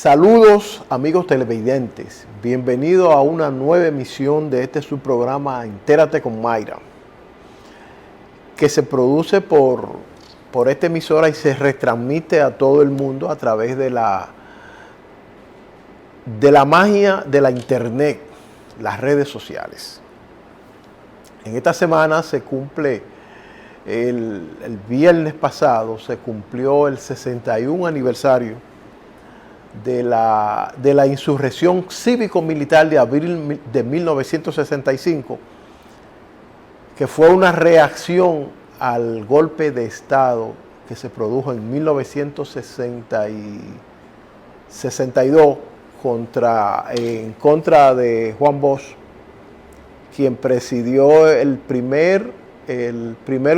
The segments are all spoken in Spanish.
Saludos amigos televidentes, bienvenido a una nueva emisión de este subprograma Entérate con Mayra, que se produce por esta emisora y se retransmite a todo el mundo a través de la magia de la internet, las redes sociales. En esta semana se cumple, el viernes pasado se cumplió el 61 aniversario de la insurrección cívico-militar de abril de 1965, que fue una reacción al golpe de Estado que se produjo en 1962 en contra de Juan Bosch, quien presidió el primer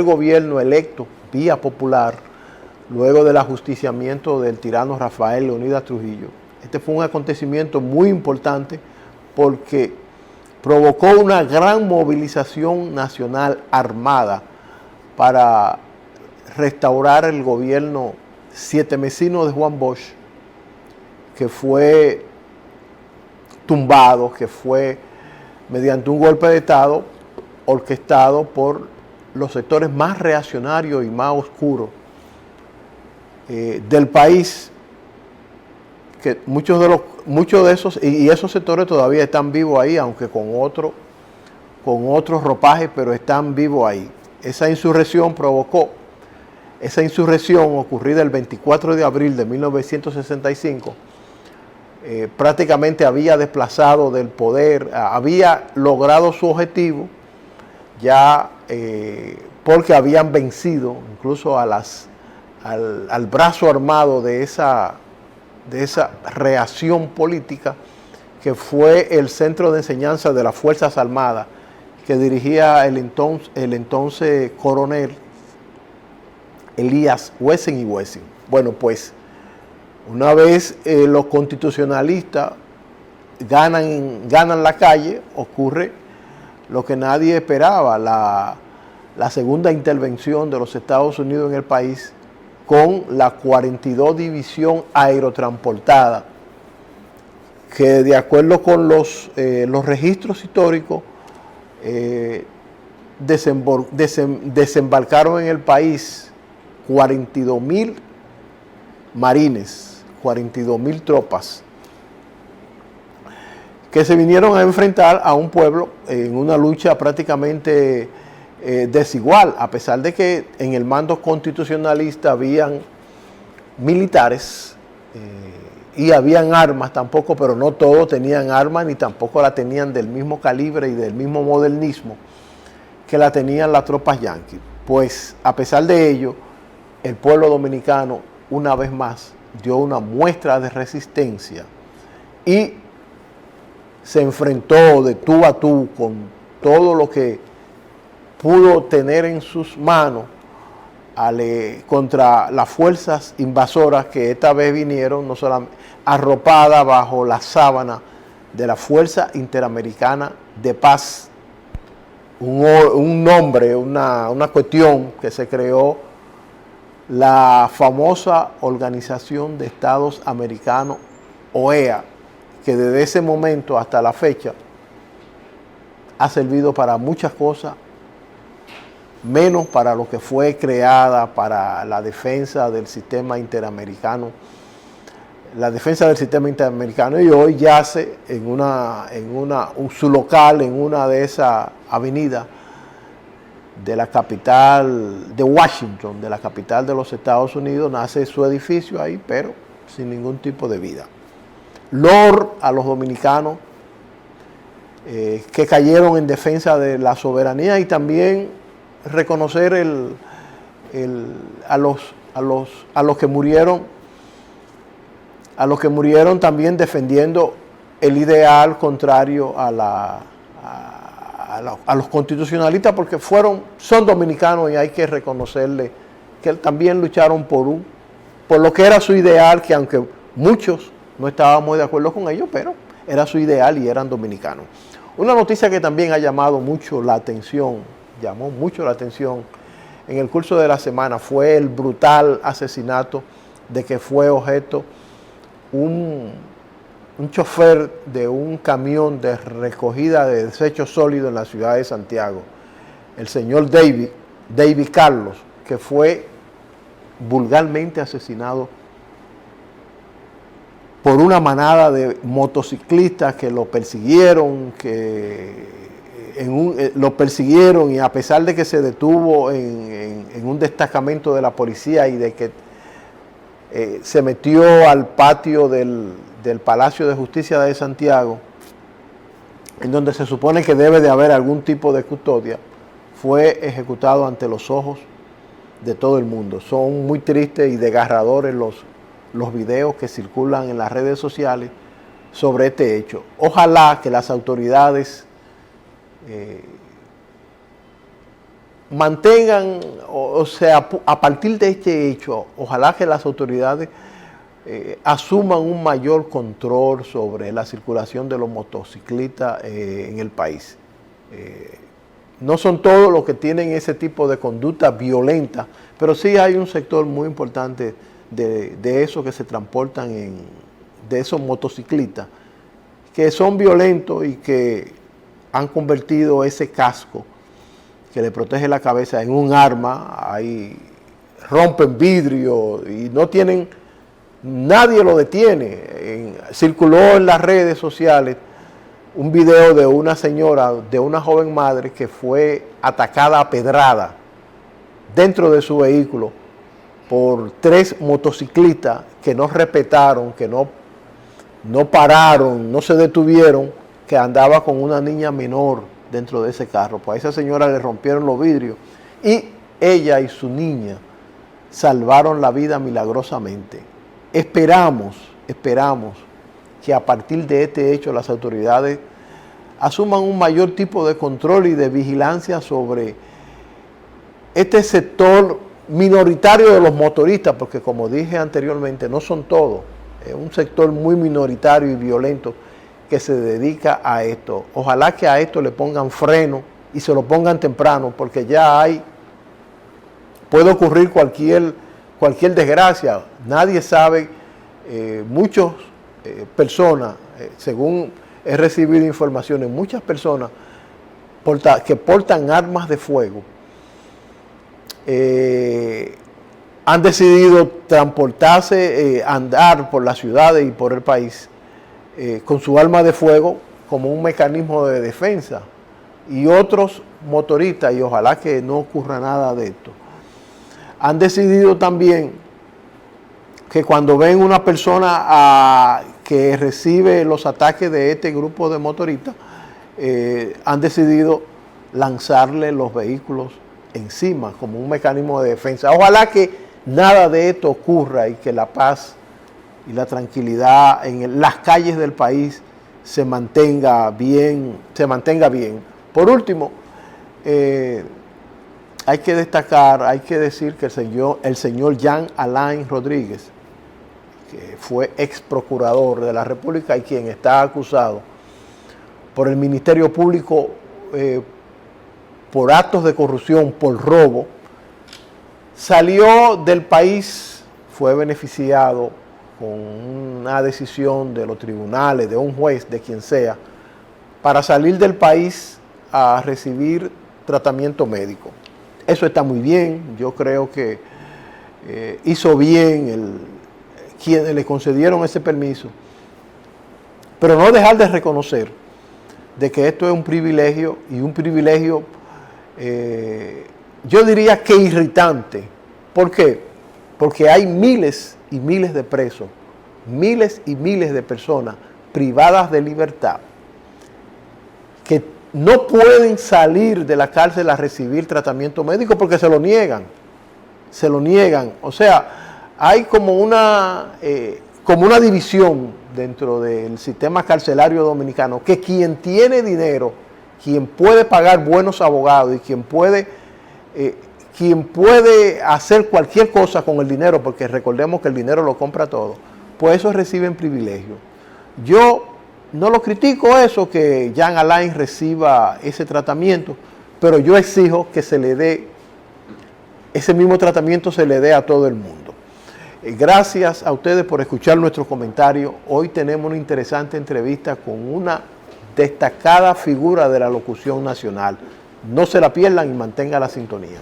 gobierno electo vía popular luego del ajusticiamiento del tirano Rafael Leónidas Trujillo. Este fue un acontecimiento muy importante porque provocó una gran movilización nacional armada para restaurar el gobierno sietemesino de Juan Bosch, que fue tumbado, que fue mediante un golpe de Estado orquestado por los sectores más reaccionarios y más oscuros del país, que muchos de esos y esos sectores todavía están vivos ahí, aunque con otros ropajes, pero están vivos ahí. Esa insurrección ocurrida el 24 de abril de 1965, prácticamente había desplazado del poder, había logrado su objetivo ya porque habían vencido incluso al brazo armado de esa reacción política, que fue el Centro de Enseñanza de las Fuerzas Armadas, que dirigía el entonces coronel Elías Wessing y Wessing. Bueno, pues una vez los constitucionalistas ganan la calle, ocurre lo que nadie esperaba, la segunda intervención de los Estados Unidos en el país, con la 42 División Aerotransportada, que de acuerdo con los registros históricos desembarcaron en el país 42.000 marines, 42.000 tropas, que se vinieron a enfrentar a un pueblo en una lucha prácticamente desigual, a pesar de que en el mando constitucionalista habían militares y habían armas tampoco, pero no todos tenían armas ni tampoco la tenían del mismo calibre y del mismo modernismo que la tenían las tropas yanquis. Pues a pesar de ello, el pueblo dominicano una vez más dio una muestra de resistencia y se enfrentó de tú a tú con todo lo que pudo tener en sus manos contra las fuerzas invasoras, que esta vez vinieron no solamente arropadas bajo la sábana de la Fuerza Interamericana de Paz, un nombre, una cuestión que se creó, la famosa Organización de Estados Americanos, OEA, que desde ese momento hasta la fecha ha servido para muchas cosas, menos para lo que fue creada para la defensa del sistema interamericano. La defensa del sistema interamericano, y hoy yace en su local en una de esas avenidas de la capital de Washington, de la capital de los Estados Unidos, nace su edificio ahí, pero sin ningún tipo de vida. Lor a los dominicanos que cayeron en defensa de la soberanía, y también reconocer a los que murieron también defendiendo el ideal contrario a los constitucionalistas, porque son dominicanos y hay que reconocerle que también lucharon por lo que era su ideal, que aunque muchos no estábamos de acuerdo con ellos, pero era su ideal y eran dominicanos. Una noticia que también llamó mucho la atención en el curso de la semana fue el brutal asesinato de que fue objeto un chofer de un camión de recogida de desechos sólidos en la ciudad de Santiago, el señor David Carlos, que fue vulgarmente asesinado por una manada de motociclistas que lo persiguieron, lo persiguieron, y a pesar de que se detuvo en un destacamento de la policía y de que se metió al patio del Palacio de Justicia de Santiago, en donde se supone que debe de haber algún tipo de custodia, fue ejecutado ante los ojos de todo el mundo. Son muy tristes y desgarradores los videos que circulan en las redes sociales sobre este hecho. Ojalá que las autoridades mantengan, o sea, a partir de este hecho, ojalá que las autoridades asuman un mayor control sobre la circulación de los motociclistas en el país. No son todos los que tienen ese tipo de conducta violenta, pero sí hay un sector muy importante de esos que se transportan de esos motociclistas, que son violentos y que han convertido ese casco que le protege la cabeza en un arma. Ahí rompen vidrio y no tienen, nadie lo detiene. Circuló en las redes sociales un video de una señora, de una joven madre que fue atacada a pedrada dentro de su vehículo por 3 motociclistas que no respetaron, que no pararon, no se detuvieron, que andaba con una niña menor dentro de ese carro. Pues a esa señora le rompieron los vidrios y ella y su niña salvaron la vida milagrosamente. Esperamos que a partir de este hecho las autoridades asuman un mayor tipo de control y de vigilancia sobre este sector minoritario de los motoristas, porque como dije anteriormente, no son todos, es un sector muy minoritario y violento que se dedica a esto. Ojalá que a esto le pongan freno y se lo pongan temprano, porque ya puede ocurrir cualquier desgracia. Nadie sabe, muchas personas, según he recibido informaciones, muchas personas que portan armas de fuego han decidido transportarse, andar por las ciudades y por el país con su arma de fuego como un mecanismo de defensa. Y otros motoristas, y ojalá que no ocurra nada de esto, han decidido también que cuando ven una persona que recibe los ataques de este grupo de motoristas, han decidido lanzarle los vehículos encima como un mecanismo de defensa. Ojalá que nada de esto ocurra y que la paz y la tranquilidad en las calles del país se mantenga bien. Por último, hay que destacar, hay que decir que el señor Jean Alain Rodríguez, que fue ex procurador de la República y quien está acusado por el Ministerio Público por actos de corrupción, por robo, salió del país, fue beneficiado con una decisión de los tribunales, de un juez, de quien sea, para salir del país a recibir tratamiento médico. Eso está muy bien, yo creo que hizo bien quienes le concedieron ese permiso, pero no dejar de reconocer de que esto es un privilegio, y un privilegio, yo diría que irritante. ¿Por qué? Porque hay miles y miles de presos, miles y miles de personas privadas de libertad que no pueden salir de la cárcel a recibir tratamiento médico porque se lo niegan. O sea, hay como una división dentro del sistema carcelario dominicano, que quien tiene dinero, quien puede pagar buenos abogados y quien puede hacer cualquier cosa con el dinero, porque recordemos que el dinero lo compra todo, pues esos reciben privilegio. Yo no lo critico eso, que Jean Alain reciba ese tratamiento, pero yo exijo que se le dé, ese mismo tratamiento se le dé a todo el mundo. Gracias a ustedes por escuchar nuestros comentarios. Hoy tenemos una interesante entrevista con una destacada figura de la locución nacional. No se la pierdan y mantengan la sintonía.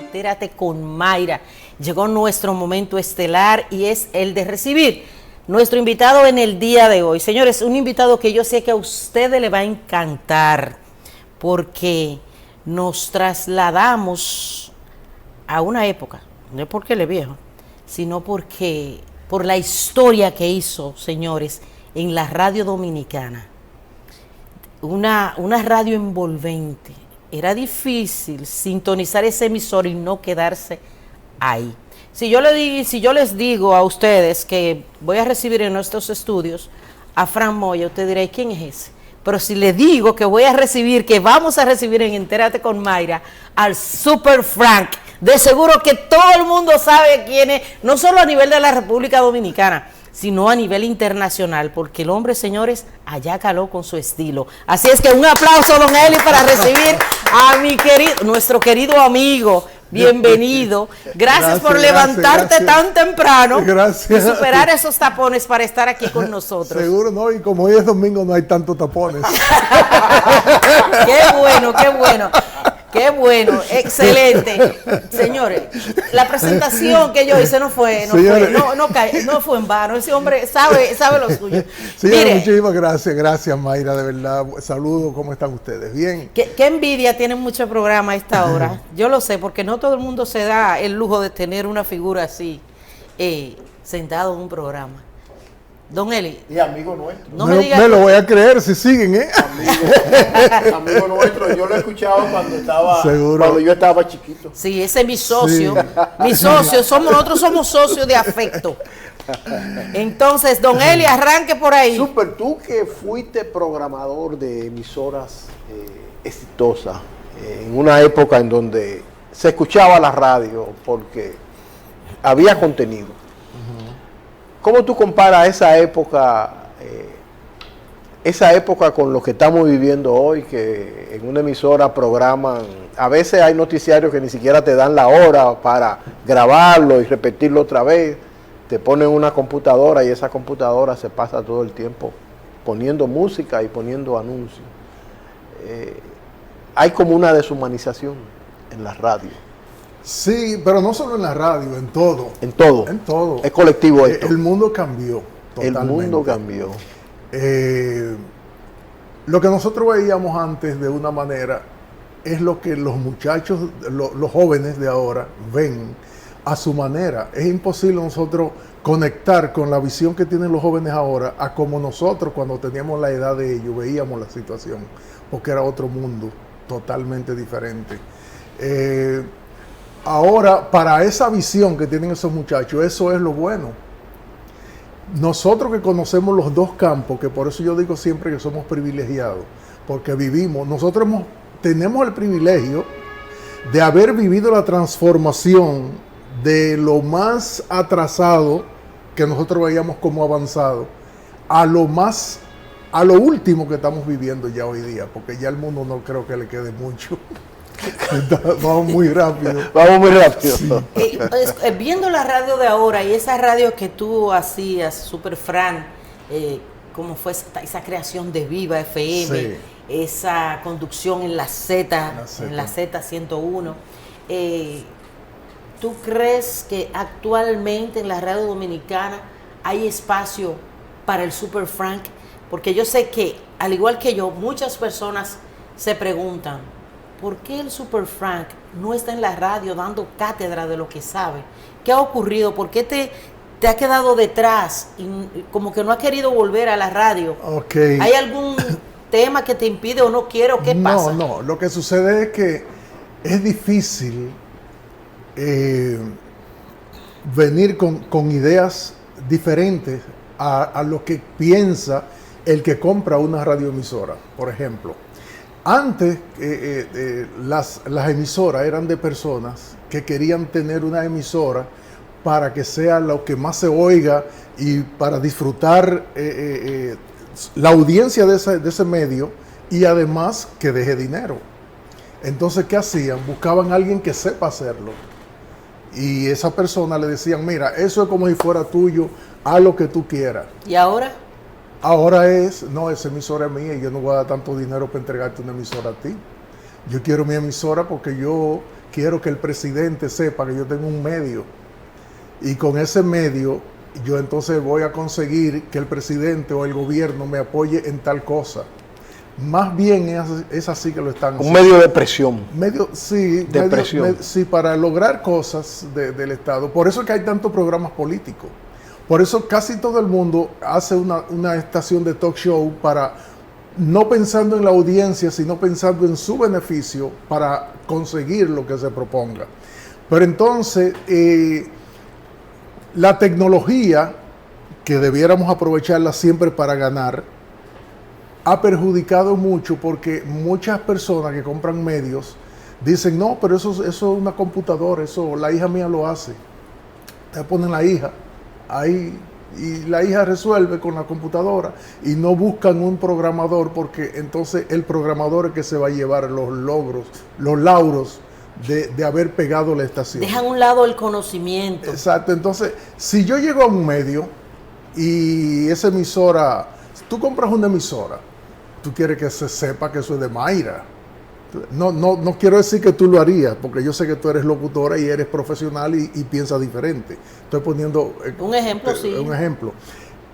Entérate con Mayra. Llegó nuestro momento estelar y es el de recibir nuestro invitado en el día de hoy. Señores, un invitado que yo sé que a ustedes le va a encantar porque nos trasladamos a una época, no es porque él es viejo, sino porque por la historia que hizo, señores, en la radio dominicana. Una radio envolvente. Era difícil sintonizar ese emisor y no quedarse ahí. Si yo les digo a ustedes que voy a recibir en nuestros estudios a Frank Moya, usted dirá, ¿quién es ese? Pero si le digo que vamos a recibir en Entérate con Mayra al Super Frank, de seguro que todo el mundo sabe quién es, no solo a nivel de la República Dominicana, sino a nivel internacional, porque el hombre, señores, allá caló con su estilo. Así es que un aplauso, don Eli, para recibir a nuestro querido amigo. Bienvenido. Gracias por levantarte tan temprano y superar esos tapones para estar aquí con nosotros. Seguro, no, y como hoy es domingo no hay tantos tapones. Qué bueno, qué bueno. Qué bueno, excelente. Señores, la presentación que yo hice no fue en vano. Ese hombre sabe lo suyo. Señores, muchísimas gracias Mayra, de verdad. Saludos, ¿cómo están ustedes? Bien. Qué envidia tienen muchos programas a esta hora. Yo lo sé, porque no todo el mundo se da el lujo de tener una figura así, sentado en un programa. Don Eli. Y amigo nuestro. No me digas. Me lo voy a creer si siguen, ¿eh? Amigo nuestro, yo lo escuchaba Seguro. Cuando yo estaba chiquito. Sí, ese es mi socio. Sí. Mi socio, nosotros somos socios de afecto. Entonces, don Eli, arranque por ahí. Super, tú que fuiste programador de emisoras exitosas, en una época en donde se escuchaba la radio porque había contenido. ¿Cómo tú comparas esa época con lo que estamos viviendo hoy, que en una emisora programan, a veces hay noticiarios que ni siquiera te dan la hora para grabarlo y repetirlo otra vez, te ponen una computadora y esa computadora se pasa todo el tiempo poniendo música y poniendo anuncios? Hay como una deshumanización en la radio. Sí, pero no solo en la radio, en todo. En todo. En todo. Es colectivo esto. El mundo cambió totalmente. El mundo cambió. Lo que nosotros veíamos antes de una manera es lo que los muchachos, los jóvenes de ahora ven a su manera. Es imposible nosotros conectar con la visión que tienen los jóvenes ahora a como nosotros cuando teníamos la edad de ellos veíamos la situación, porque era otro mundo totalmente diferente. Ahora, para esa visión que tienen esos muchachos, eso es lo bueno. Nosotros que conocemos los dos campos, que por eso yo digo siempre que somos privilegiados, porque tenemos el privilegio de haber vivido la transformación de lo más atrasado que nosotros veíamos como avanzado a lo último que estamos viviendo ya hoy día, porque ya el mundo no creo que le quede mucho. Vamos muy rápido. Sí. Viendo la radio de ahora y esa radio que tú hacías, Super Fran, cómo fue esa creación de Viva FM, sí, esa conducción en la Z 101. ¿Tú crees que actualmente en la radio dominicana hay espacio para el Super Frank? Porque yo sé que, al igual que yo, muchas personas se preguntan, ¿por qué el Super Frank no está en la radio dando cátedra de lo que sabe? ¿Qué ha ocurrido? ¿Por qué te ha quedado detrás y como que no ha querido volver a la radio? Okay. ¿Hay algún tema que te impide o no quiere o qué pasa? No, lo que sucede es que es difícil venir con ideas diferentes a lo que piensa el que compra una radioemisora, por ejemplo. Antes, las emisoras eran de personas que querían tener una emisora para que sea lo que más se oiga y para disfrutar la audiencia de ese medio y además que deje dinero. Entonces, ¿qué hacían? Buscaban a alguien que sepa hacerlo. Y esa persona le decían, mira, eso es como si fuera tuyo, haz lo que tú quieras. ¿Y ahora? Ahora no, esa emisora es mía y yo no voy a dar tanto dinero para entregarte una emisora a ti. Yo quiero mi emisora porque yo quiero que el presidente sepa que yo tengo un medio. Y con ese medio, yo entonces voy a conseguir que el presidente o el gobierno me apoye en tal cosa. Más bien es así que lo están haciendo. Un medio de presión. Sí, sí, para lograr cosas del Estado. Por eso es que hay tantos programas políticos. Por eso casi todo el mundo hace una estación de talk show para, no pensando en la audiencia, sino pensando en su beneficio para conseguir lo que se proponga. Pero entonces, la tecnología, que debiéramos aprovecharla siempre para ganar, ha perjudicado mucho porque muchas personas que compran medios dicen, no, pero eso es una computadora, eso la hija mía lo hace. Te ponen la hija ahí y la hija resuelve con la computadora y no buscan un programador porque entonces el programador es que se va a llevar los lauros de haber pegado la estación. Dejan a un lado el conocimiento. Exacto, entonces si yo llego a un medio y esa emisora, tú compras una emisora, tú quieres que se sepa que eso es de Mayra. No quiero decir que tú lo harías, porque yo sé que tú eres locutora y eres profesional y piensas diferente. Estoy poniendo un ejemplo, sí. Un ejemplo.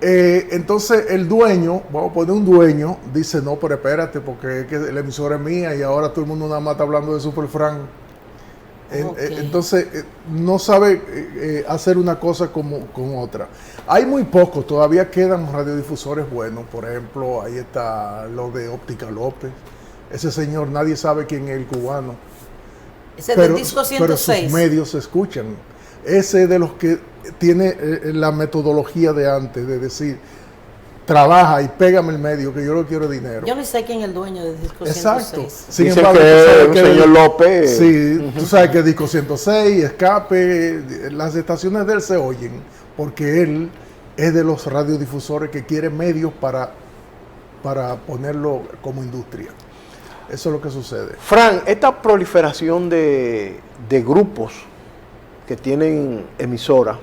Entonces el dueño, vamos a poner un dueño, dice, no, pero espérate, porque es que la emisora es mía y ahora todo el mundo nada más está hablando de Superfran. Okay. Entonces no sabe hacer una cosa con otra. Hay muy pocos, todavía quedan radiodifusores buenos. Por ejemplo, ahí está lo de Óptica López. Ese señor, nadie sabe quién es el cubano. Ese es del disco 106. Pero sus medios se escuchan. Ese es de los que tiene la metodología de antes, de decir, trabaja y pégame el medio, que yo no quiero dinero. Yo no sé quién es el dueño del disco 106. Exacto. Sin embargo, que el señor López. Sí, tú sabes que disco 106, Escape, las estaciones de él se oyen, porque él es de los radiodifusores que quiere medios para ponerlo como industria. Eso es lo que sucede. Fran, esta proliferación de grupos que tienen emisoras,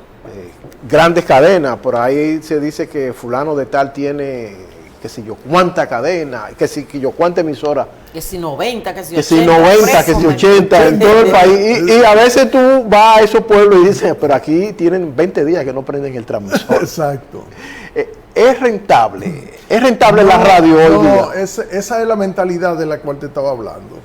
grandes cadenas, por ahí se dice que fulano de tal tiene, qué sé yo, cuánta cadena, que si yo cuánta emisora. Que si 90, que si 80. Que si 90, que si 80 en todo el país. Y a veces tú vas a esos pueblos y dices, pero aquí tienen 20 días que no prenden el transmisor. Exacto. ¿Es rentable la radio hoy día? No, esa es la mentalidad de la cual te estaba hablando.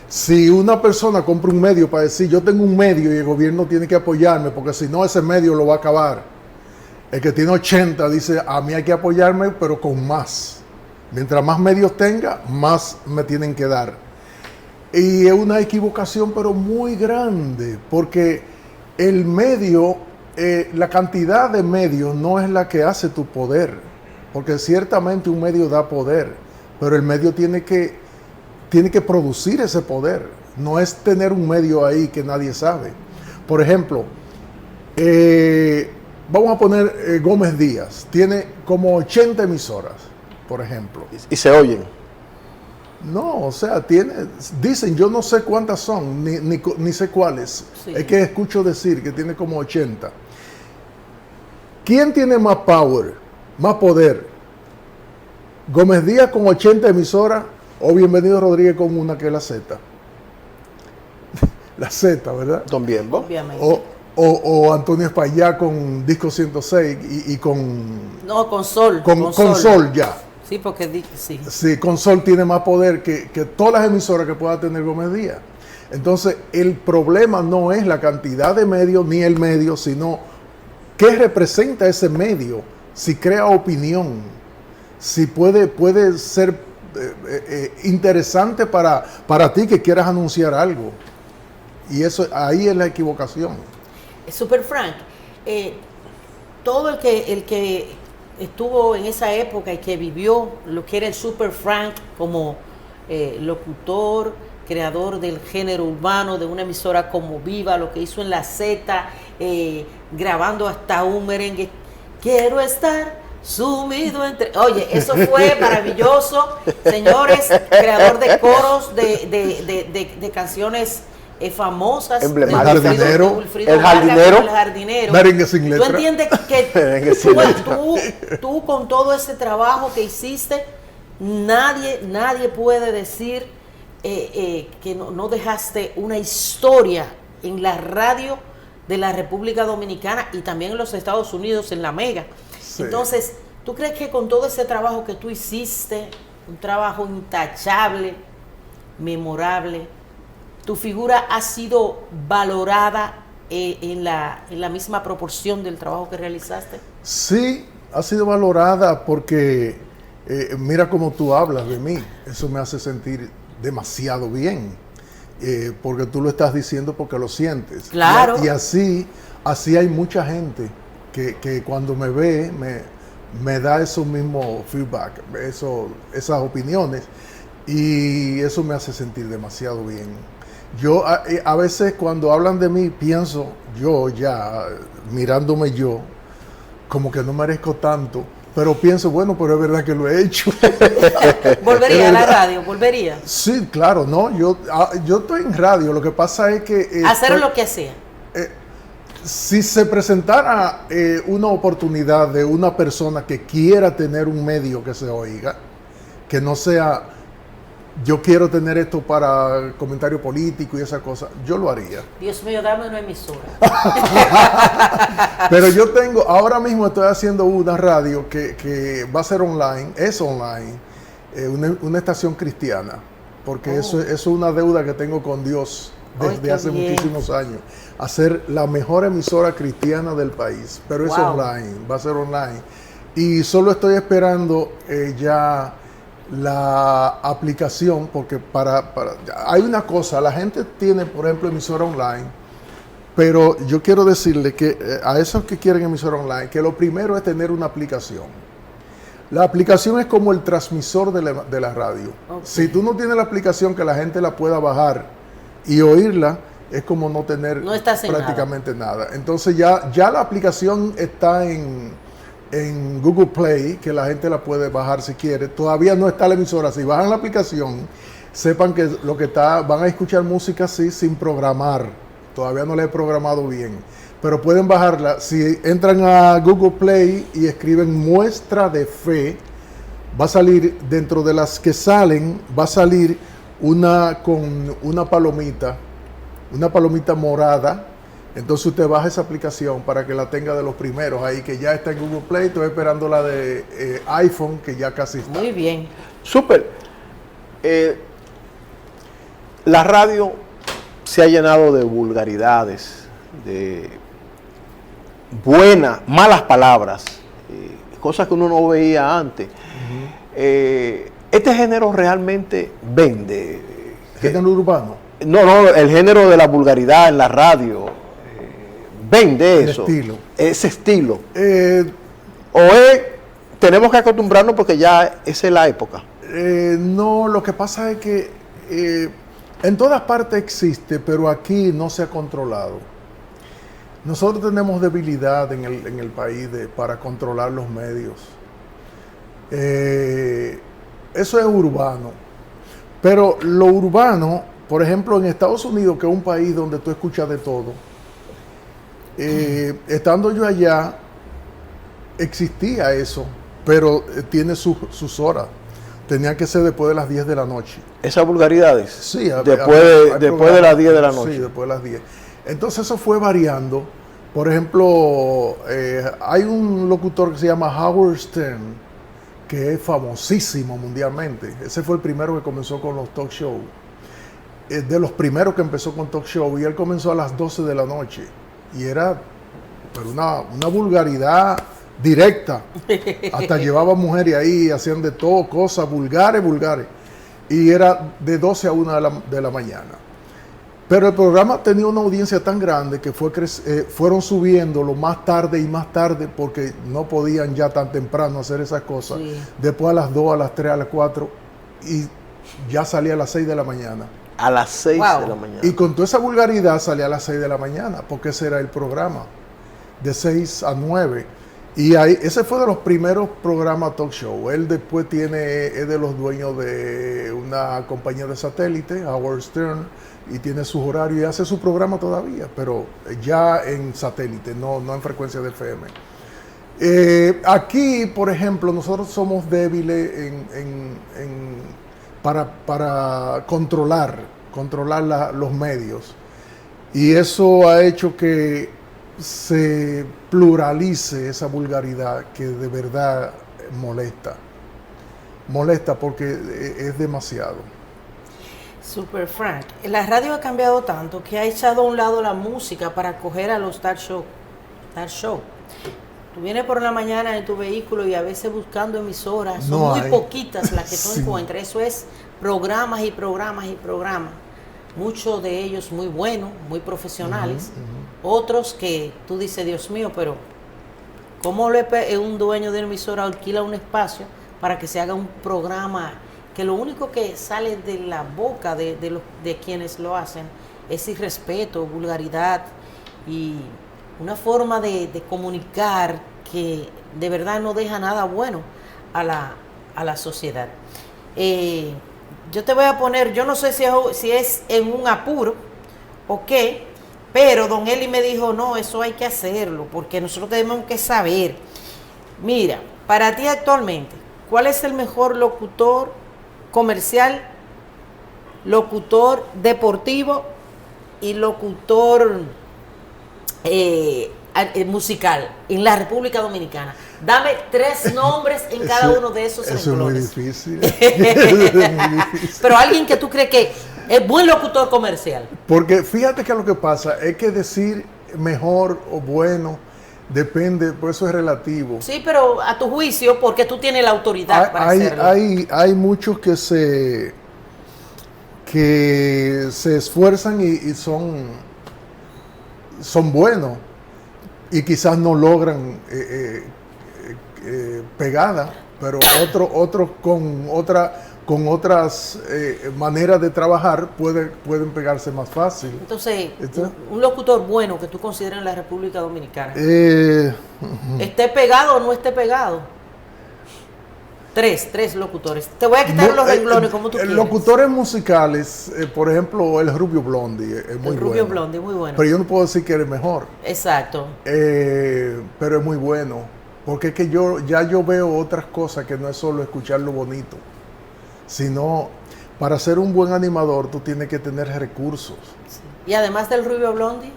Si una persona compra un medio para decir, yo tengo un medio y el gobierno tiene que apoyarme, porque si no ese medio lo va a acabar. El que tiene 80 dice, a mí hay que apoyarme, pero con más. Mientras más medios tenga, más me tienen que dar. Y es una equivocación, pero muy grande, porque el medio, la cantidad de medios no es la que hace tu poder, porque ciertamente un medio da poder, pero el medio tiene que producir ese poder, no es tener un medio ahí que nadie sabe. Por ejemplo, vamos a poner Gómez Díaz, tiene como 80 emisoras, por ejemplo. ¿Y se oyen? No, o sea, dicen, yo no sé cuántas son, ni sé cuáles. Sí. Es que escucho decir que tiene como 80. ¿Quién tiene más power, más poder? ¿Gómez Díaz con 80 emisoras o Bienvenido Rodríguez con una que es la Z? La Z, ¿verdad? Don Bienbo. Obviamente. O Antonio Espaillá con Disco 106 y con... No, con Sol. Con Sol ya. Sí, porque sí. Sí, con Sol tiene más poder que todas las emisoras que pueda tener Gómez Díaz. Entonces, el problema no es la cantidad de medios ni el medio, sino qué representa ese medio, si crea opinión, si puede ser interesante para ti que quieras anunciar algo. Y eso ahí es la equivocación. Super Frank, todo el que estuvo en esa época y que vivió lo que era el Super Frank como locutor, creador del género urbano, de una emisora como Viva, lo que hizo en la Z, grabando hasta un merengue. Quiero estar sumido entre... Oye, eso fue maravilloso. Señores, creador de coros, de canciones famosas. Emblemáticas. De Wilfrido El Vargas, jardinero. El jardinero. Merengue sin letra. ¿Tú entiendes Merengue que sin letra. tú con todo ese trabajo que hiciste, nadie puede decir que no dejaste una historia en la radio de la República Dominicana y también en los Estados Unidos, en la Mega? Sí. Entonces, ¿tú crees que con todo ese trabajo que tú hiciste, un trabajo intachable, memorable, tu figura ha sido valorada en la misma proporción del trabajo que realizaste? Sí, ha sido valorada porque mira cómo tú hablas de mí. Eso me hace sentir demasiado bien. Porque tú lo estás diciendo porque lo sientes. Claro. Y así hay mucha gente que cuando me ve me da esos mismos feedback, esas opiniones, y eso me hace sentir demasiado bien. Yo a veces cuando hablan de mí pienso, yo ya mirándome yo, como que no merezco tanto, pero pienso, bueno, pero es verdad que lo he hecho. ¿Volvería a la radio? ¿Volvería? Sí, claro, no, yo estoy en radio, lo que pasa es que... Hacer lo que hacía. Si se presentara una oportunidad de una persona que quiera tener un medio que se oiga, que no sea, yo quiero tener esto para comentario político y esa cosa, yo lo haría. Dios mío, dame una emisora. Pero yo ahora mismo estoy haciendo una radio que va a ser online, es online, una estación cristiana, porque eso es una deuda que tengo con Dios desde hace muchísimos años. Hacer la mejor emisora cristiana del país, pero es online, va a ser online. Y solo estoy esperando ya la aplicación, porque hay una cosa, la gente tiene, por ejemplo, emisora online, pero yo quiero decirle que a esos que quieren emisora online, que lo primero es tener una aplicación. La aplicación es como el transmisor de la radio. Okay. Si tú no tienes la aplicación que la gente la pueda bajar y oírla, es como no tener prácticamente nada. Entonces ya la aplicación está en Google Play, que la gente la puede bajar si quiere. Todavía no está la emisora. Si bajan la aplicación, sepan que van a escuchar música así sin programar. Todavía no la he programado bien. Pero pueden bajarla. Si entran a Google Play y escriben Muestra de Fe, va a salir, dentro de las que salen, va a salir una con una palomita morada. Entonces usted baja esa aplicación para que la tenga de los primeros ahí, que ya está en Google Play. Estoy esperando la de iPhone, que ya casi está. Muy bien. Súper. La radio se ha llenado de vulgaridades, de malas palabras, cosas que uno no veía antes. Este género realmente vende. ¿Género urbano? No, el género de la vulgaridad en la radio vende eso. Estilo. Ese estilo. Tenemos que acostumbrarnos porque ya esa es la época. No, lo que pasa es que en todas partes existe, pero aquí no se ha controlado. Nosotros tenemos debilidad en el país para controlar los medios. Eso es urbano. Pero lo urbano, por ejemplo, en Estados Unidos, que es un país donde tú escuchas de todo, estando yo allá, existía eso, pero tiene sus horas. Tenía que ser después de las 10 de la noche. ¿Esas vulgaridades? Sí. Después de las 10 de la noche. Sí, después de las 10. Entonces eso fue variando. Por ejemplo, hay un locutor que se llama Howard Stern, que es famosísimo mundialmente. Ese fue el primero que comenzó con los talk shows. De los primeros que empezó con talk show, y él comenzó a las 12 de la noche. Y era una vulgaridad directa. Hasta llevaba mujeres ahí, hacían de todo, cosas vulgares. Y era de 12 a 1 de la mañana. Pero el programa tenía una audiencia tan grande que fueron subiéndolo más tarde y más tarde, porque no podían ya tan temprano hacer esas cosas. Sí. Después a las 2, a las 3, a las 4, y ya salía a las 6 de la mañana. A las 6 Wow. de la mañana. Y con toda esa vulgaridad salía a las 6 de la mañana, porque ese era el programa, de 6 a 9. Y ahí, ese fue de los primeros programas talk show. Él después es de los dueños de una compañía de satélite, Howard Stern, y tiene sus horarios y hace su programa todavía, pero ya en satélite, no en frecuencia de FM. Aquí, por ejemplo, nosotros somos débiles para controlar los medios. Y eso ha hecho que se pluralice esa vulgaridad que de verdad molesta. Molesta porque es demasiado. Super Frank, la radio ha cambiado tanto que ha echado a un lado la música para acoger a los talk show. Tú vienes por la mañana en tu vehículo y a veces buscando emisoras, son No muy hay. poquitas las que tú Sí. encuentras. Eso es programas y programas y programas. Muchos de ellos muy buenos, muy profesionales. Otros que tú dices, Dios mío, pero ¿cómo un dueño de una emisora alquila un espacio para que se haga un programa que lo único que sale de la boca de quienes lo hacen es irrespeto, vulgaridad y una forma de comunicar que de verdad no deja nada bueno a la sociedad? Yo te voy a poner, yo no sé si es en un apuro o qué, pero don Eli me dijo, no, eso hay que hacerlo, porque nosotros tenemos que saber. Mira, para ti actualmente, ¿cuál es el mejor locutor comercial, locutor deportivo y locutor musical en la República Dominicana? Dame 3 nombres en cada uno de esos Eso es muy renglones. difícil. Es muy difícil. Pero alguien que tú crees que es buen locutor comercial. Porque fíjate que lo que pasa es que decir mejor o bueno depende, por eso es relativo. Sí, pero a tu juicio, porque tú tienes la autoridad para hacerlo. Hay muchos que se esfuerzan y son buenos y quizás no logran pegada, pero otros con otras maneras de trabajar pueden pegarse más fácil. Entonces, ¿Está? un locutor bueno que tú consideras en la República Dominicana, Eh, ¿esté pegado o no esté pegado? Tres locutores. Te voy a quitar no, los renglones como tú quieras. locutores musicales, por ejemplo, el Rubio Blondie es muy El Rubio bueno. Blondie, muy bueno. Pero yo no puedo decir que eres mejor. Exacto. Pero es muy bueno, porque es que yo veo otras cosas que no es solo escuchar lo bonito, sino para ser un buen animador tú tienes que tener recursos. Y además del Rubio Blondie,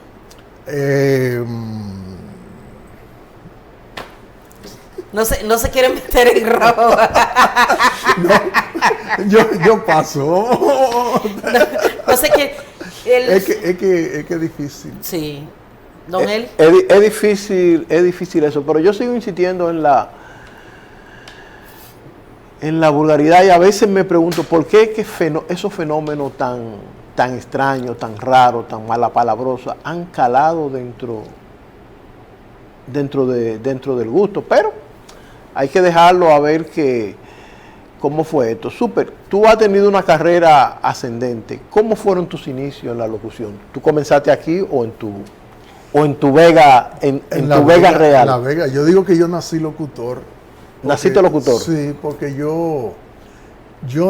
no se quieren meter en robo. yo paso. No sé qué. Es que es difícil. Sí. Don Eli. Es difícil eso, pero yo sigo insistiendo en la vulgaridad y a veces me pregunto por qué es que esos fenómenos tan extraños, tan raros, tan malapalabrosos han calado dentro del gusto, pero hay que dejarlo a ver cómo fue esto. Súper, tú has tenido una carrera ascendente. ¿Cómo fueron tus inicios en la locución? ¿Tú comenzaste aquí o en tu Vega, en tu Vega real? En La Vega. Yo digo que yo nací locutor. ¿Naciste locutor? Sí, porque yo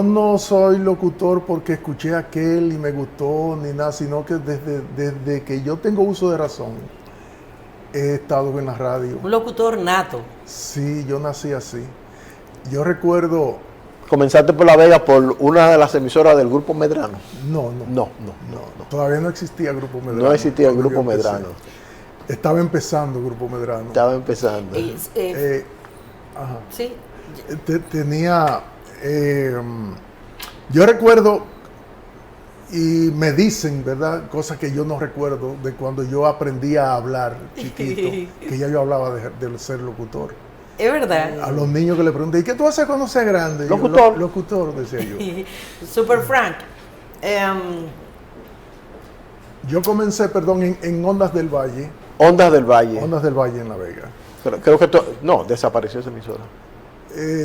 no soy locutor porque escuché a aquel y me gustó ni nada, sino que desde que yo tengo uso de razón he estado en la radio. Un locutor nato. Sí, yo nací así. Yo recuerdo... ¿Comenzaste por La Vega por una de las emisoras del Grupo Medrano? No. No. Todavía no existía Grupo Medrano. No existía el cuando Grupo yo empecé. Medrano. Estaba empezando Grupo Medrano. Estaba empezando. Ajá. Sí. Tenía... yo recuerdo, y me dicen, ¿verdad? Cosas que yo no recuerdo de cuando yo aprendí a hablar chiquito, que ya yo hablaba de ser locutor. Es verdad. A los niños que le pregunté, ¿y qué tú haces cuando seas grande? Yo, Locutor. locutor, decía yo. Super Frank. Yo comencé, perdón, en Ondas del Valle. Ondas del Valle. Ondas del Valle en La Vega. Creo que no, desapareció esa emisora.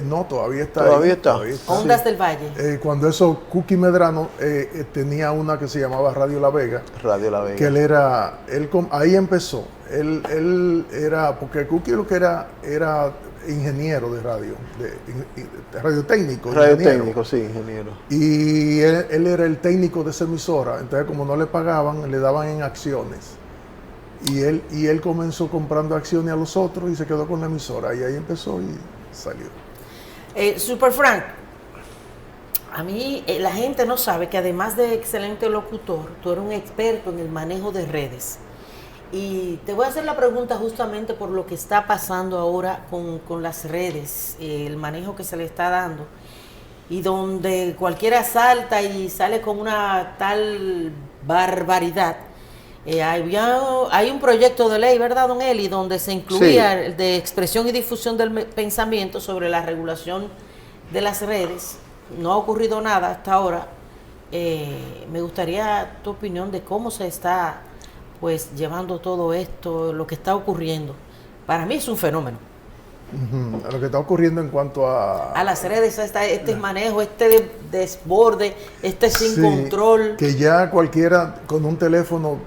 No, todavía está ¿Todavía ahí, está? todavía está. Ondas del Valle. Cuando eso, Cookie Medrano tenía una que se llamaba Radio La Vega, Radio La Vega. que ahí empezó. Él era, porque Cookie lo que era ingeniero de radio, de radiotécnico. Radiotécnico, sí, ingeniero. Y él era el técnico de esa emisora, entonces como no le pagaban, le daban en acciones. Y él comenzó comprando acciones a los otros y se quedó con la emisora. Y ahí empezó y salió. Super Frank, a mí la gente no sabe que además de excelente locutor, tú eres un experto en el manejo de redes. Y te voy a hacer la pregunta justamente por lo que está pasando ahora con las redes, el manejo que se le está dando, y donde cualquiera salta y sale con una tal barbaridad. Hay un proyecto de ley, ¿verdad, don Eli?, donde se incluía Sí. de expresión y difusión del pensamiento sobre la regulación de las redes. No ha ocurrido nada hasta ahora. Me gustaría tu opinión de cómo se está pues llevando todo esto, lo que está ocurriendo. Para mí es un fenómeno. Lo que está ocurriendo en cuanto a las redes, este manejo, este desborde, sin sí, control. Que ya cualquiera con un teléfono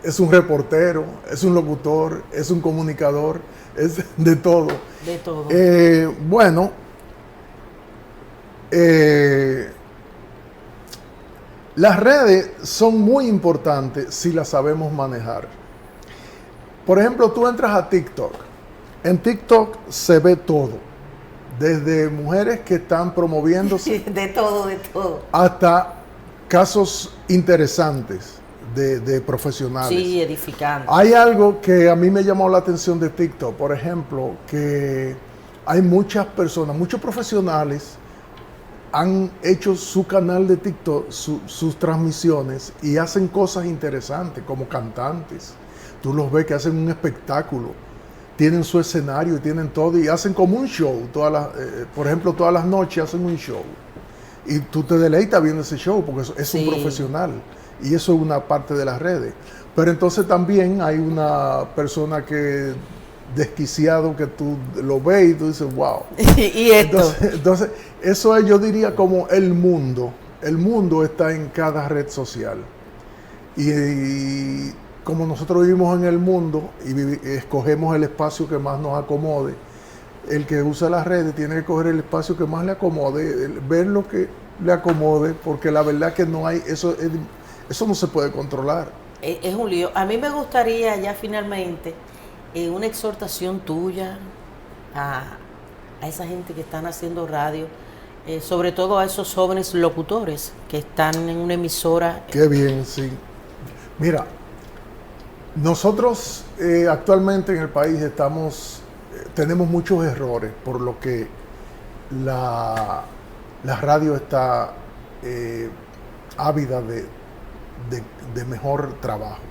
es un reportero, es un locutor, es un comunicador, es de todo. De todo. Bueno, las redes son muy importantes si las sabemos manejar. Por ejemplo, tú entras a TikTok. En TikTok se ve todo. Desde mujeres que están promoviéndose. De todo, de todo. Hasta casos interesantes de profesionales. Sí, edificando. Hay algo que a mí me llamó la atención de TikTok, por ejemplo, que hay muchas personas, muchos profesionales han hecho su canal de TikTok, sus transmisiones, y hacen cosas interesantes como cantantes. Tú los ves que hacen un espectáculo, tienen su escenario y tienen todo, y hacen como un show. Por ejemplo, todas las noches hacen un show. Y tú te deleitas viendo ese show porque es Sí. un profesional. Y eso es una parte de las redes. Pero entonces también hay una persona que desquiciado que tú lo ves y tú dices, wow. Y esto. Entonces, eso es, yo diría, como el mundo. El mundo está en cada red social. Y como nosotros vivimos en el mundo y escogemos el espacio que más nos acomode, el que usa las redes tiene que coger el espacio que más le acomode, ver lo que le acomode, porque la verdad que no hay, eso no se puede controlar. Es un lío. A mí me gustaría ya finalmente una exhortación tuya a esa gente que están haciendo radio, sobre todo a esos jóvenes locutores que están en una emisora. Qué bien, sí. Mira, nosotros actualmente en el país tenemos muchos errores, por lo que la radio está ávida de mejor trabajo.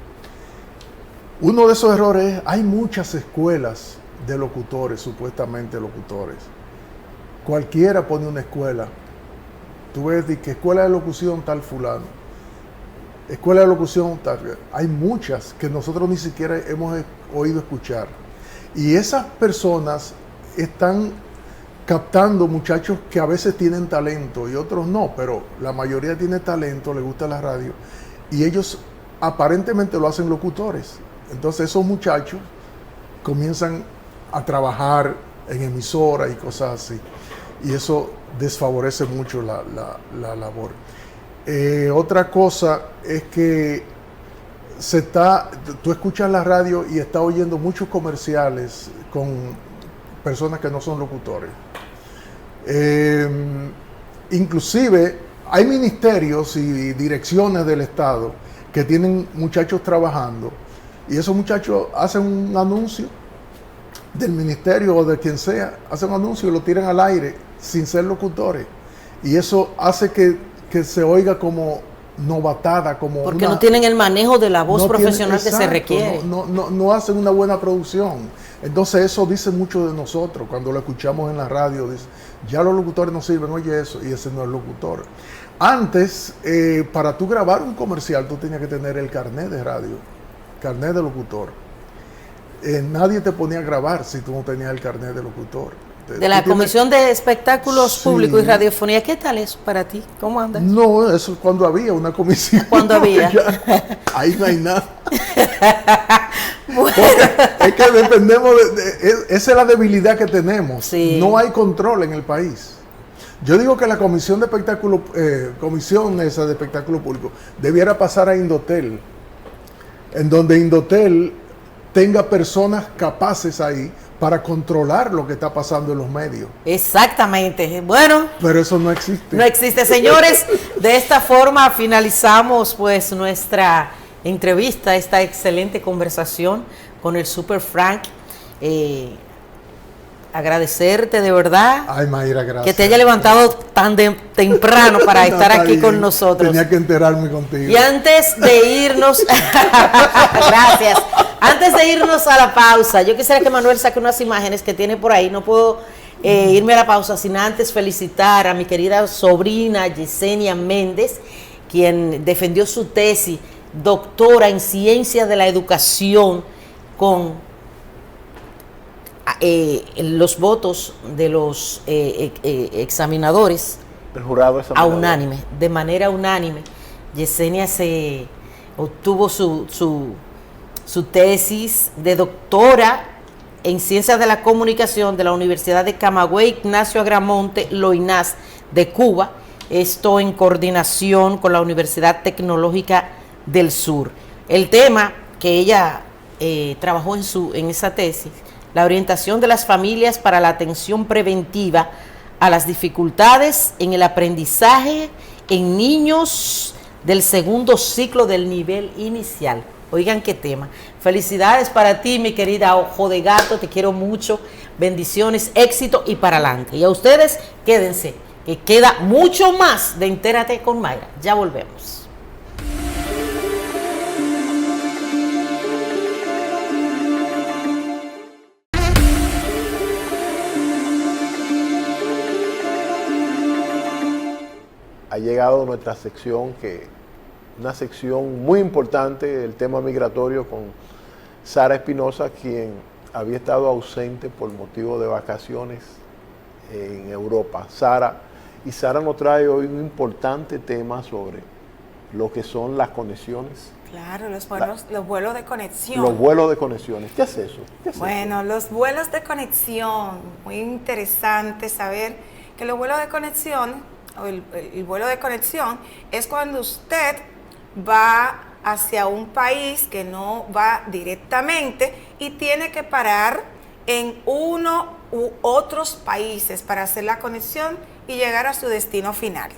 Uno de esos errores es, hay muchas escuelas de locutores, supuestamente locutores. Cualquiera pone una escuela. Tú ves que escuela de locución tal fulano, escuela de locución tal. Hay muchas que nosotros ni siquiera hemos oído escuchar. Y esas personas están captando muchachos que a veces tienen talento y otros no, pero la mayoría tiene talento, le gusta la radio, y ellos aparentemente lo hacen locutores. Entonces esos muchachos comienzan a trabajar en emisoras y cosas así, y eso desfavorece mucho la labor. Otra cosa es que tú escuchas la radio y estás oyendo muchos comerciales con personas que no son locutores. Inclusive hay ministerios y direcciones del Estado que tienen muchachos trabajando, y esos muchachos hacen un anuncio del ministerio o de quien sea, hacen un anuncio y lo tiran al aire sin ser locutores, y eso hace que se oiga como novatada, como porque no tienen el manejo de la voz profesional que se requiere. No hacen una buena producción. Entonces eso dice mucho de nosotros. Cuando lo escuchamos en la radio, dice, ya los locutores no sirven, oye eso, y ese no es locutor. Antes, para tú grabar un comercial, tú tenías que tener el carnet de radio, carnet de locutor. Nadie te ponía a grabar si tú no tenías el carnet de locutor. De la Comisión de Espectáculos Sí. Públicos y Radiofonía. ¿Qué tal eso para ti? ¿Cómo andas? No, eso es cuando había una comisión. Cuando había. Ya, ahí no hay nada. Bueno. Porque es que dependemos esa es la debilidad que tenemos. Sí. No hay control en el país. Yo digo que la comisión de espectáculo, comisión esa de espectáculo público, debiera pasar a Indotel, en donde Indotel tenga personas capaces ahí para controlar lo que está pasando en los medios. Exactamente. Bueno, Pero eso no existe. no existe, señores. De esta forma finalizamos pues nuestra entrevista, esta excelente conversación con el Super Frank. Agradecerte de verdad Ay, Mayra, gracias. que te haya levantado tan temprano para No, estar está aquí con bien. nosotros. Tenía que enterarme contigo. Y antes de irnos, gracias. Antes de irnos a la pausa, yo quisiera que Manuel saque unas imágenes que tiene por ahí. No puedo irme a la pausa sin antes felicitar a mi querida sobrina Yesenia Méndez, quien defendió su tesis, doctora en Ciencias de la Educación, con los votos de los examinadores El jurado es unánime, de manera unánime. Yesenia se obtuvo su tesis de doctora en Ciencias de la Comunicación de la Universidad de Camagüey Ignacio Agramonte Loinás de Cuba, esto en coordinación con la Universidad Tecnológica del Sur. El tema que ella trabajó en esa tesis, la orientación de las familias para la atención preventiva a las dificultades en el aprendizaje en niños del segundo ciclo del nivel inicial. Oigan qué tema. Felicidades para ti, mi querida Ojo de Gato, te quiero mucho. Bendiciones, éxito y para adelante. Y a ustedes, quédense, que queda mucho más de Entérate con Mayra. Ya volvemos. Ha llegado nuestra sección, una sección muy importante, el tema migratorio, con Sara Espinosa, quien había estado ausente por motivo de vacaciones en Europa. Sara nos trae hoy un importante tema sobre lo que son las conexiones. Claro, los vuelos de conexión. Los vuelos de conexiones. ¿Qué es eso? Bueno, los vuelos de conexión, muy interesante saber que los vuelos de conexión, o el vuelo de conexión, es cuando usted va hacia un país que no va directamente y tiene que parar en uno u otros países para hacer la conexión y llegar a su destino final.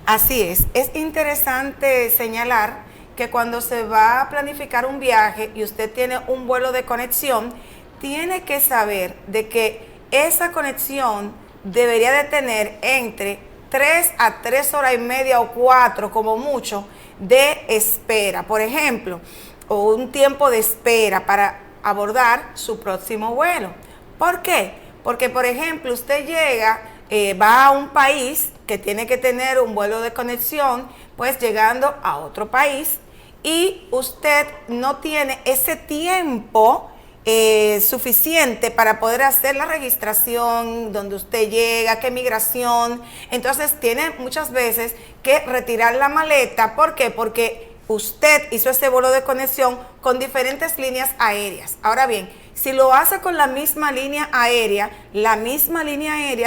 Así es interesante señalar que cuando se va a planificar un viaje y usted tiene un vuelo de conexión, tiene que saber de que esa conexión debería de tener entre 3 a 3 horas y media o 4 como mucho de espera, por ejemplo, o un tiempo de espera para abordar su próximo vuelo. ¿Por qué? Porque, por ejemplo, usted llega, va a un país que tiene que tener un vuelo de conexión, pues llegando a otro país, y usted no tiene ese tiempo suficiente para poder hacer la registración, donde usted llega, qué migración. Entonces tiene muchas veces que retirar la maleta. ¿Por qué? Porque usted hizo ese vuelo de conexión con diferentes líneas aéreas. Ahora bien, si lo hace con la misma línea aérea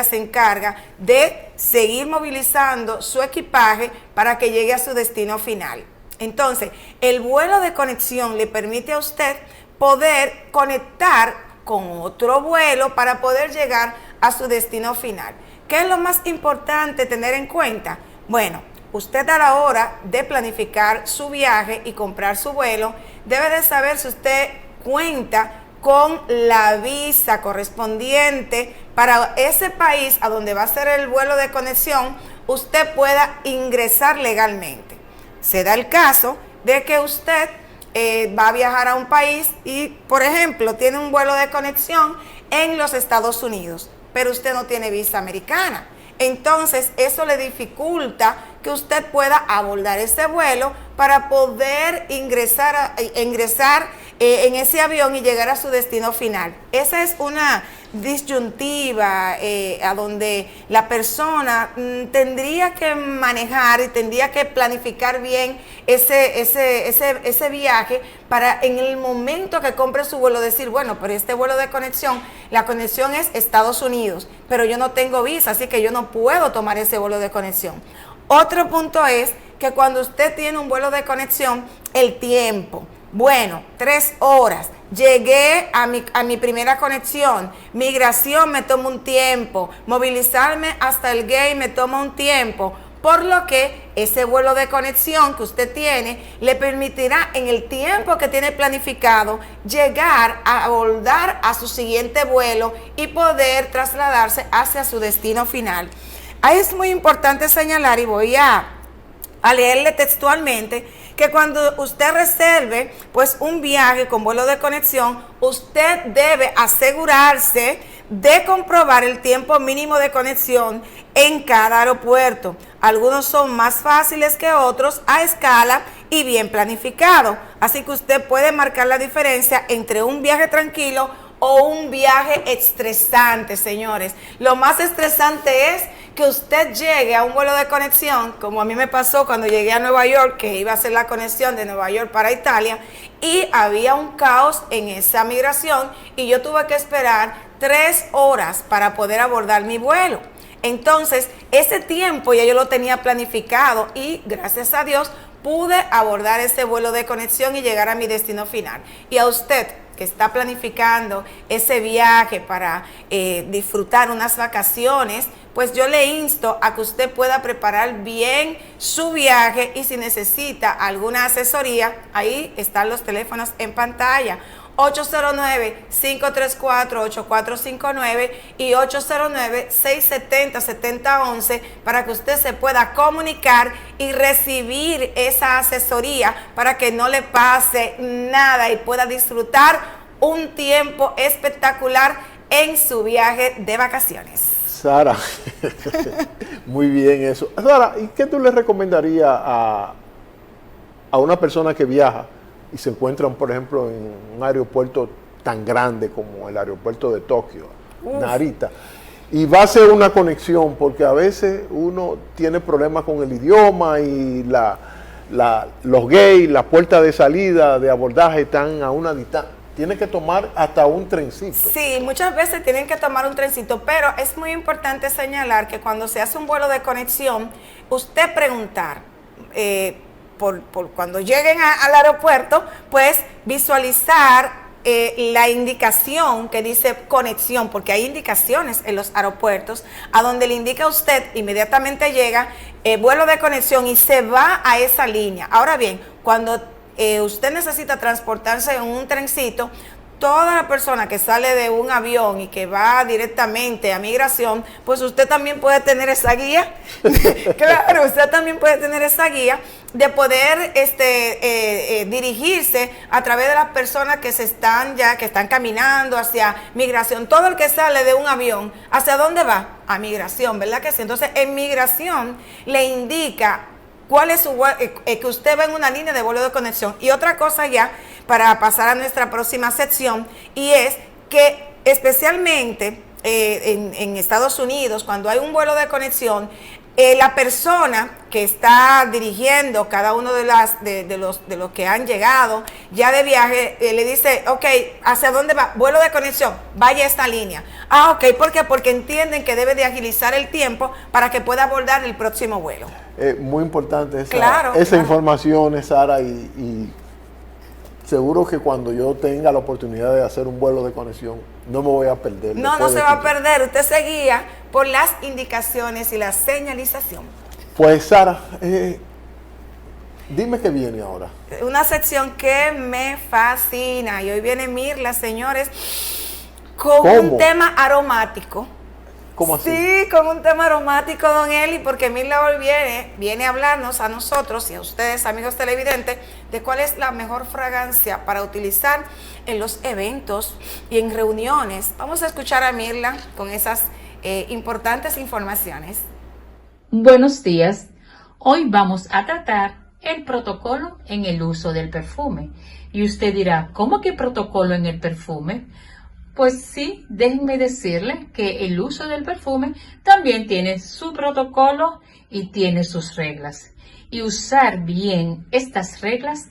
se encarga de seguir movilizando su equipaje para que llegue a su destino final. Entonces, el vuelo de conexión le permite a usted poder conectar con otro vuelo para poder llegar a su destino final. ¿Qué es lo más importante tener en cuenta? Bueno, usted a la hora de planificar su viaje y comprar su vuelo, debe de saber si usted cuenta con la visa correspondiente para ese país a donde va a ser el vuelo de conexión, usted pueda ingresar legalmente. Se da el caso de que usted va a viajar a un país y, por ejemplo, tiene un vuelo de conexión en los Estados Unidos, pero usted no tiene visa americana. Entonces, eso le dificulta que usted pueda abordar ese vuelo para poder ingresar en ese avión y llegar a su destino final. Esa es una disyuntiva a donde la persona tendría que manejar y tendría que planificar bien ese viaje para en el momento que compre su vuelo decir, bueno, pero este vuelo de conexión, la conexión es Estados Unidos, pero yo no tengo visa, así que yo no puedo tomar ese vuelo de conexión. Otro punto es que cuando usted tiene un vuelo de conexión, el tiempo. Bueno, 3 horas. Llegué a mi primera conexión. Migración me toma un tiempo. Movilizarme hasta el gate me toma un tiempo. Por lo que ese vuelo de conexión que usted tiene le permitirá en el tiempo que tiene planificado llegar a abordar a su siguiente vuelo y poder trasladarse hacia su destino final. Ahí es muy importante señalar y voy a leerle textualmente que cuando usted reserve pues un viaje con vuelo de conexión, usted debe asegurarse de comprobar el tiempo mínimo de conexión en cada aeropuerto. Algunos son más fáciles que otros a escala y bien planificado. Así que usted puede marcar la diferencia entre un viaje tranquilo o un viaje estresante, señores. Lo más estresante es que usted llegue a un vuelo de conexión, como a mí me pasó cuando llegué a Nueva York, que iba a hacer la conexión de Nueva York para Italia, y había un caos en esa migración y yo tuve que esperar 3 horas para poder abordar mi vuelo. Entonces, ese tiempo ya yo lo tenía planificado y gracias a Dios pude abordar ese vuelo de conexión y llegar a mi destino final. Y a usted que está planificando ese viaje para disfrutar unas vacaciones, pues yo le insto a que usted pueda preparar bien su viaje y si necesita alguna asesoría, ahí están los teléfonos en pantalla. 809-534-8459 y 809-670-7011 para que usted se pueda comunicar y recibir esa asesoría para que no le pase nada y pueda disfrutar un tiempo espectacular en su viaje de vacaciones. Sara, muy bien eso. Sara, ¿y qué tú le recomendarías a una persona que viaja y se encuentran, por ejemplo, en un aeropuerto tan grande como el aeropuerto de Tokio, Narita, y va a hacer una conexión, porque a veces uno tiene problemas con el idioma y los gates, la puerta de salida, de abordaje están a una distancia? Tiene que tomar hasta un trencito. Sí, muchas veces tienen que tomar un trencito, pero es muy importante señalar que cuando se hace un vuelo de conexión, usted preguntar, por cuando lleguen al aeropuerto, pues visualizar la indicación que dice conexión, porque hay indicaciones en los aeropuertos a donde le indica a usted, inmediatamente llega vuelo de conexión y se va a esa línea. Ahora bien, cuando usted necesita transportarse en un trencito, toda la persona que sale de un avión y que va directamente a migración, pues usted también puede tener esa guía. Claro, usted también puede tener esa guía de poder dirigirse a través de las personas que están caminando hacia migración. Todo el que sale de un avión, ¿hacia dónde va? A migración, ¿verdad que sí? Entonces, en migración le indica cuál es que usted va en una línea de vuelo de conexión. Y otra cosa ya, para pasar a nuestra próxima sección, y es que especialmente en Estados Unidos, cuando hay un vuelo de conexión, la persona que está dirigiendo cada uno de los que han llegado ya de viaje, le dice, ok, ¿hacia dónde va? Vuelo de conexión, vaya a esta línea. Ah, ok, ¿por qué? Porque entienden que debe de agilizar el tiempo para que pueda abordar el próximo vuelo. Muy importante esa claro. información, Sara, y seguro que cuando yo tenga la oportunidad de hacer un vuelo de conexión, no me voy a perder. No se va a perder. Usted se guía por las indicaciones y la señalización. Pues, Sara, dime qué viene ahora. Una sección que me fascina. Y hoy viene Mirla, señores, con un tema aromático. ¿Cómo así? Sí, con un tema aromático, don Eli, porque Mirla hoy viene a hablarnos a nosotros y a ustedes, amigos televidentes, de cuál es la mejor fragancia para utilizar en los eventos y en reuniones. Vamos a escuchar a Mirla con esas importantes informaciones. Buenos días. Hoy vamos a tratar el protocolo en el uso del perfume. Y usted dirá, ¿cómo que protocolo en el perfume? Pues sí, déjenme decirle que el uso del perfume también tiene su protocolo y tiene sus reglas. Y usar bien estas reglas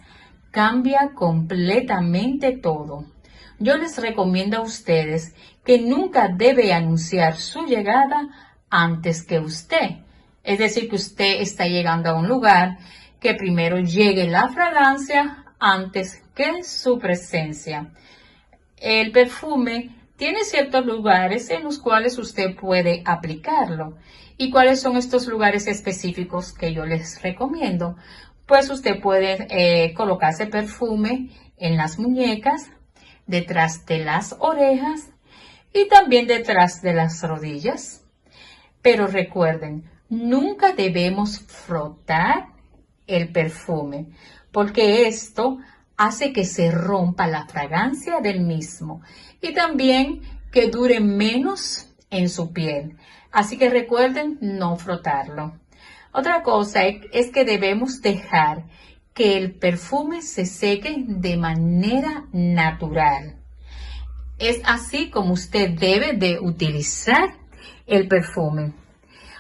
cambia completamente todo. Yo les recomiendo a ustedes que nunca debe anunciar su llegada antes que usted. Es decir, que usted está llegando a un lugar, que primero llegue la fragancia antes que su presencia. El perfume tiene ciertos lugares en los cuales usted puede aplicarlo. ¿Y cuáles son estos lugares específicos que yo les recomiendo? Pues usted puede colocarse perfume en las muñecas, detrás de las orejas y también detrás de las rodillas. Pero recuerden, nunca debemos frotar el perfume, porque esto hace que se rompa la fragancia del mismo y también que dure menos en su piel. Así que recuerden no frotarlo. Otra cosa es que debemos dejar que el perfume se seque de manera natural. Es así como usted debe de utilizar el perfume.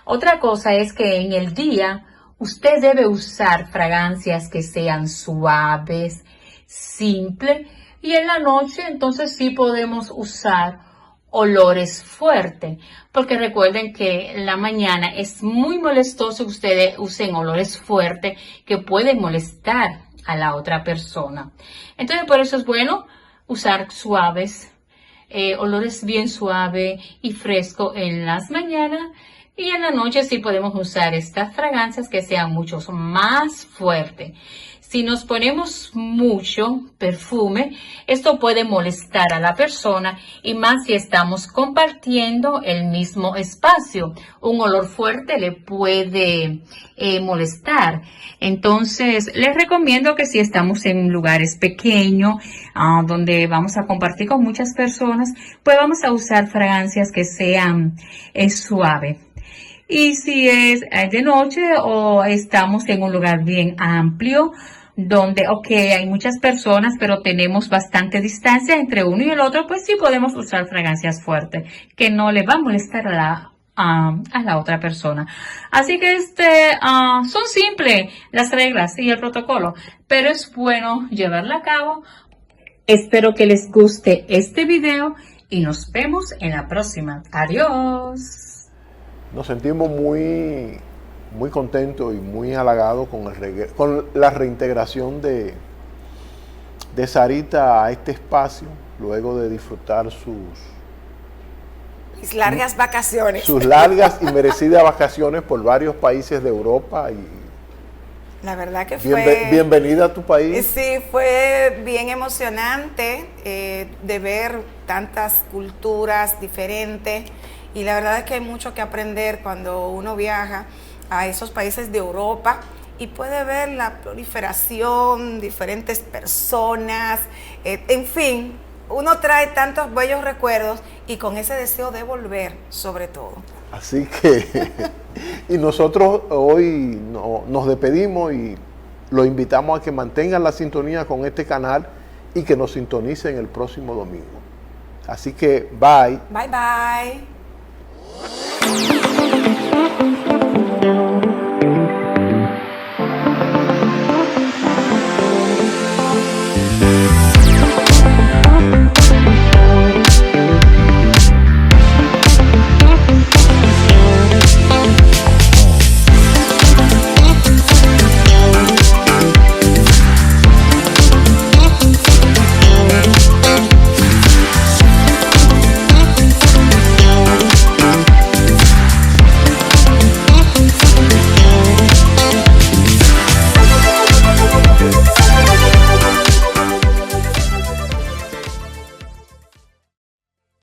Otra cosa es que en el día usted debe usar fragancias que sean suaves, simples, y en la noche entonces sí podemos usar olores fuertes, porque recuerden que en la mañana es muy molestoso que ustedes usen olores fuertes que pueden molestar a la otra persona. Entonces por eso es bueno usar suaves, olores bien suaves y frescos en las mañanas, y en la noche sí podemos usar estas fragancias que sean mucho más fuertes. Si nos ponemos mucho perfume, esto puede molestar a la persona, y más si estamos compartiendo el mismo espacio. Un olor fuerte le puede molestar. Entonces, les recomiendo que si estamos en lugares pequeños, donde vamos a compartir con muchas personas, pues vamos a usar fragancias que sean suaves. Y si es de noche o estamos en un lugar bien amplio, donde, hay muchas personas, pero tenemos bastante distancia entre uno y el otro, pues sí podemos usar fragancias fuertes, que no le va a molestar a la otra persona. Así que son simples las reglas y el protocolo, pero es bueno llevarla a cabo. Espero que les guste este video y nos vemos en la próxima. Adiós. Nos sentimos muy contentos y muy halagados con la reintegración de Sarita a este espacio, luego de disfrutar mis largas vacaciones. Sus largas y merecidas vacaciones por varios países de Europa. Y la verdad que fue... Bienvenida a tu país. Sí, fue bien emocionante de ver tantas culturas diferentes. Y la verdad es que hay mucho que aprender cuando uno viaja a esos países de Europa y puede ver la proliferación, diferentes personas, en fin, uno trae tantos bellos recuerdos y con ese deseo de volver, sobre todo. Así que, y nosotros hoy nos despedimos y los invitamos a que mantengan la sintonía con este canal y que nos sintonicen el próximo domingo. Así que, bye. Bye, bye.